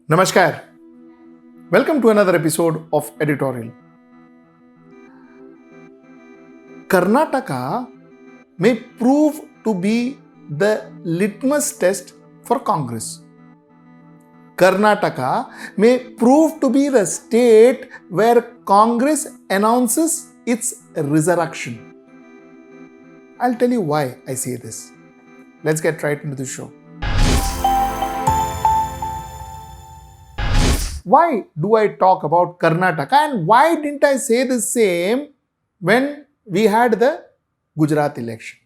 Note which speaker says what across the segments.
Speaker 1: Namaskar. Welcome to another episode of Editorial. Karnataka may prove to be the litmus test for Congress. Karnataka may prove to be the state where Congress announces its resurrection. I'll tell you why I say this. Let's get right into the show. Why do I talk about Karnataka and why didn't I say the same when we had the Gujarat election?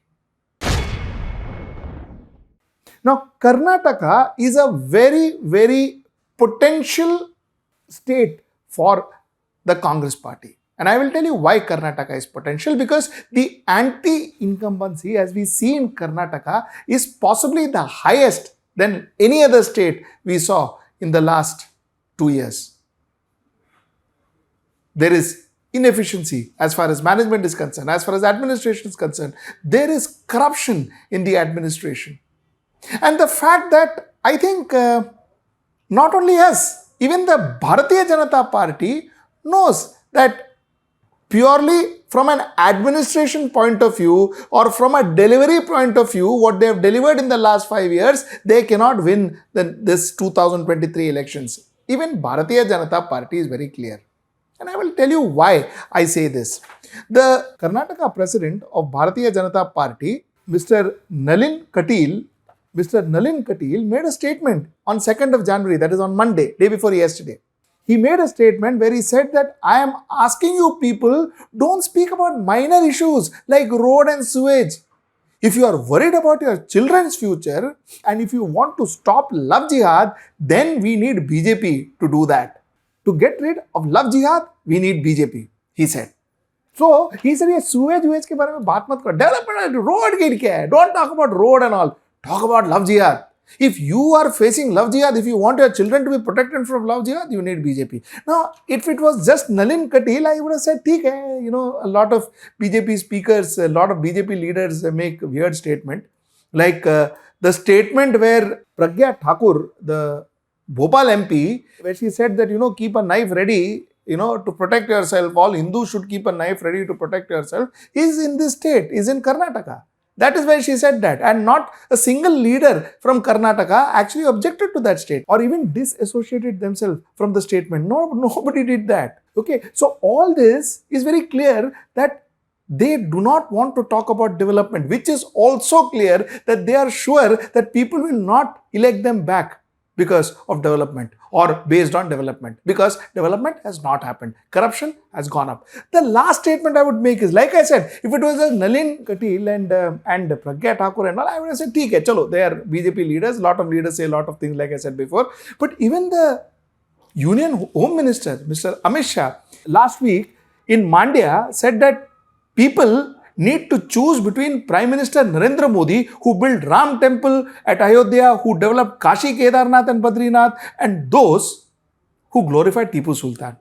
Speaker 1: Now, Karnataka is a very potential state for the Congress party. And I will tell you why Karnataka is potential, because the anti-incumbency, as we see in Karnataka, is possibly the highest than any other state we saw in the last 2 years. There is inefficiency as far as management is concerned, as far as administration is concerned. There is corruption in the administration. And the fact that I think not only us, even the Bharatiya Janata Party knows that purely from an administration point of view or from a delivery point of view, what they have delivered in the last 5 years, they cannot win this 2023 elections. Even Bharatiya Janata Party is very clear. And I will tell you why I say this. The Karnataka president of Bharatiya Janata Party, Mr. Naveen Kateel, made a statement on 2nd of January, that is on Monday, day before yesterday. He made a statement where he said that I am asking you people, don't speak about minor issues like road and sewage. If you are worried about your children's future and if you want to stop love jihad, then we need BJP to do that. To get rid of love jihad, we need BJP, he said. So, he said, ये sewage के बारे में बात मत करो. Development, road gate क्या है? Don't talk about road and all. Talk about love jihad. If you are facing love jihad, if you want your children to be protected from love jihad, you need BJP. Now, if it was just Naveen Kateel, I would have said, theek hai. You know, a lot of BJP speakers, a lot of BJP leaders make weird statement. Like the statement where Pragya Thakur, the Bhopal MP, where she said that, keep a knife ready, to protect yourself. All Hindus should keep a knife ready to protect yourself, is in this state, is in Karnataka. That is why she said that, and not a single leader from Karnataka actually objected to that state or even disassociated themselves from the statement. No, nobody did that. Okay, so all this is very clear that they do not want to talk about development, which is also clear that they are sure that people will not elect them back because of development or based on development, because development has not happened. Corruption has gone up. The last statement I would make is, like I said, if it was just Naveen Kateel and Pragya Thakur and all, I would have said, theek hai, chalo, they are BJP leaders. A lot of leaders say a lot of things, like I said before. But even the Union Home Minister, Mr. Amit Shah, last week in Mandya said that people need to choose between Prime Minister Narendra Modi, who built Ram Temple at Ayodhya, who developed Kashi, Kedarnath and Badrinath, and those who glorified Tipu Sultan.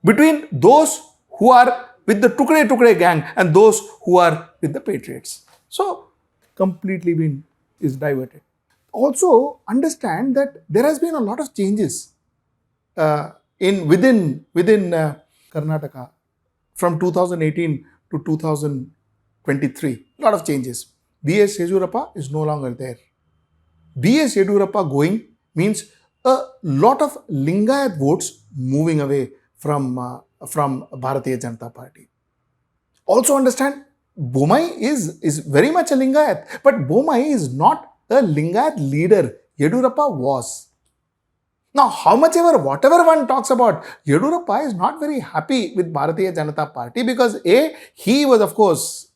Speaker 1: Between those who are with the Tukde gang and those who are with the Patriots. So, completely is diverted. Also, understand that there has been a lot of changes within Karnataka from 2018 to 2023. A lot of changes. B.S. Yediyurappa is no longer there. B.S. Yediyurappa going means a lot of Lingayat votes moving away from Bharatiya Janata Party. Also understand, Bommai is very much a Lingayat, but Bommai is not a Lingayat leader. Yediyurappa was. Now, whatever one talks about, Yediyurappa is not very happy with Bharatiya Janata Party because he was, of course,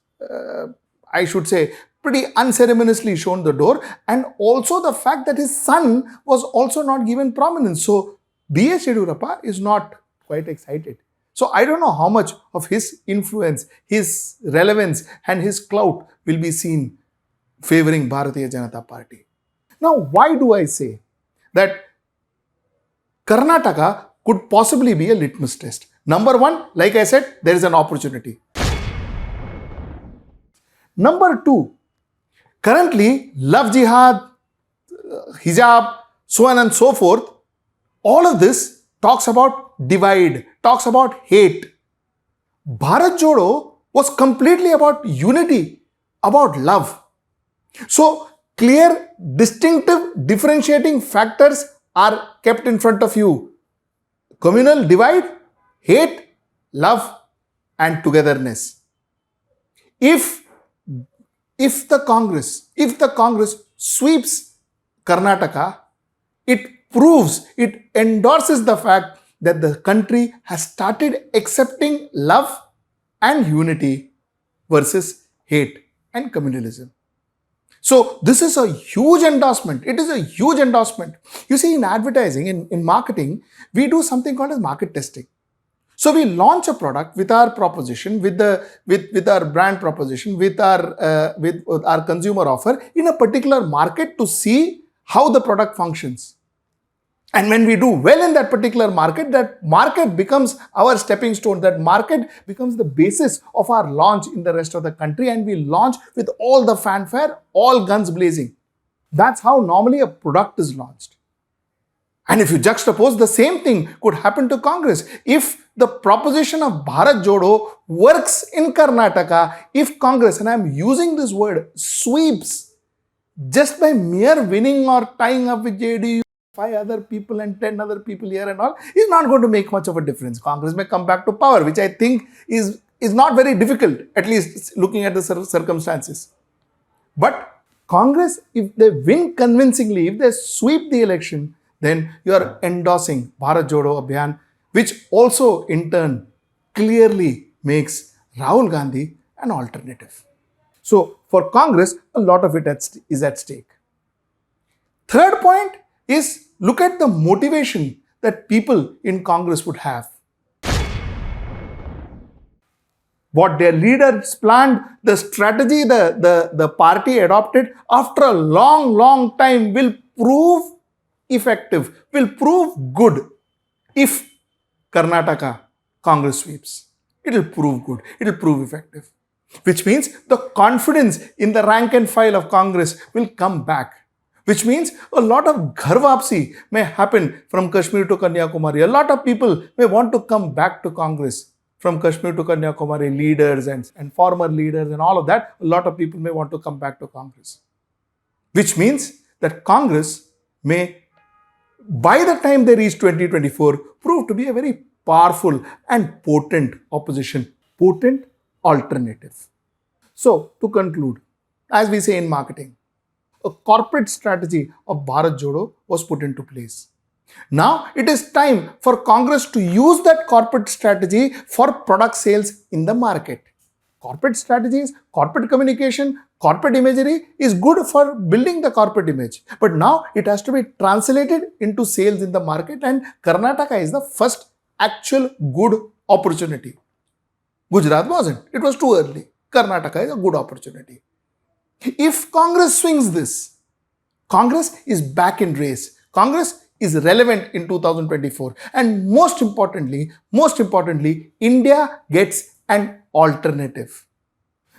Speaker 1: I should say, pretty unceremoniously shown the door, and also the fact that his son was also not given prominence. So, B.S. Yediyurappa is not quite excited. So, I don't know how much of his influence, his relevance and his clout will be seen favoring Bharatiya Janata Party. Now, why do I say that Karnataka could possibly be a litmus test? Number one, like I said, there is an opportunity. Number two, currently love jihad, hijab, so on and so forth All of this talks about divide, talks about hate. Bharat Jodo was completely about unity, about love. So, clear, distinctive, differentiating factors are kept in front of you. Communal divide, hate, love, and togetherness. If the Congress sweeps Karnataka, it endorses the fact that the country has started accepting love and unity versus hate and communalism. So this is a huge endorsement. It is a huge endorsement. You see, in advertising, in marketing, we do something called as market testing. So we launch a product with our proposition, with our brand proposition, with our consumer offer in a particular market to see how the product functions. And when we do well in that particular market, that market becomes our stepping stone. That market becomes the basis of our launch in the rest of the country, and we launch with all the fanfare, all guns blazing. That's how normally a product is launched. And if you juxtapose, the same thing could happen to Congress. If the proposition of Bharat Jodo works in Karnataka, if Congress, and I'm using this word, sweeps just by mere winning or tying up with Yediyurappa, 5 other people and 10 other people here and all, is not going to make much of a difference. Congress may come back to power, which I think is not very difficult, at least looking at the circumstances. But Congress, if they win convincingly, if they sweep the election, then you are endorsing Bharat Jodo Abhiyan, which also in turn clearly makes Rahul Gandhi an alternative. So for Congress, a lot of it is at stake. Third point is, look at the motivation that people in Congress would have. What their leaders planned, the strategy the party adopted after a long time will prove effective, will prove good if Karnataka Congress sweeps. It will prove good, it will prove effective. Which means the confidence in the rank and file of Congress will come back. Which means a lot of ghar wapsi may happen from Kashmir to Kanyakumari. A lot of people may want to come back to Congress from Kashmir to Kanyakumari, leaders and former leaders and all of that. A lot of people may want to come back to Congress. Which means that Congress may, by the time they reach 2024, prove to be a very powerful and potent opposition, potent alternative. So, to conclude, as we say in marketing, a corporate strategy of Bharat Jodo was put into place. Now it is time for Congress to use that corporate strategy for product sales in the market. Corporate strategies, corporate communication, corporate imagery is good for building the corporate image. But now it has to be translated into sales in the market, and Karnataka is the first actual good opportunity. Gujarat wasn't. It was too early. Karnataka is a good opportunity. If Congress swings this, Congress is back in race. Congress is relevant in 2024. And most importantly, India gets an alternative.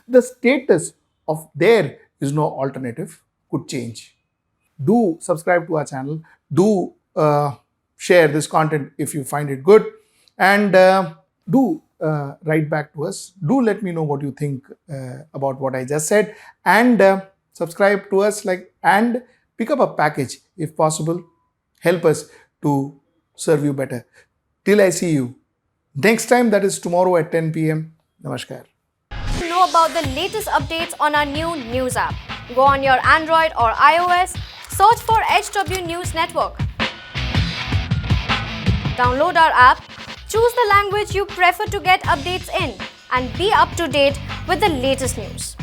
Speaker 1: The status of there is no alternative could change. Do subscribe to our channel. Do share this content if you find it good. And do write back to us. Do let me know what you think about what I just said, and subscribe to us, and pick up a package if possible. Help us to serve you better. Till I see you next time, that is tomorrow at 10 p.m. Namaskar.
Speaker 2: To know about the latest updates on our new news app, go on your Android or iOS, search for HW News Network. Download our app, choose the language you prefer to get updates in, and be up to date with the latest news.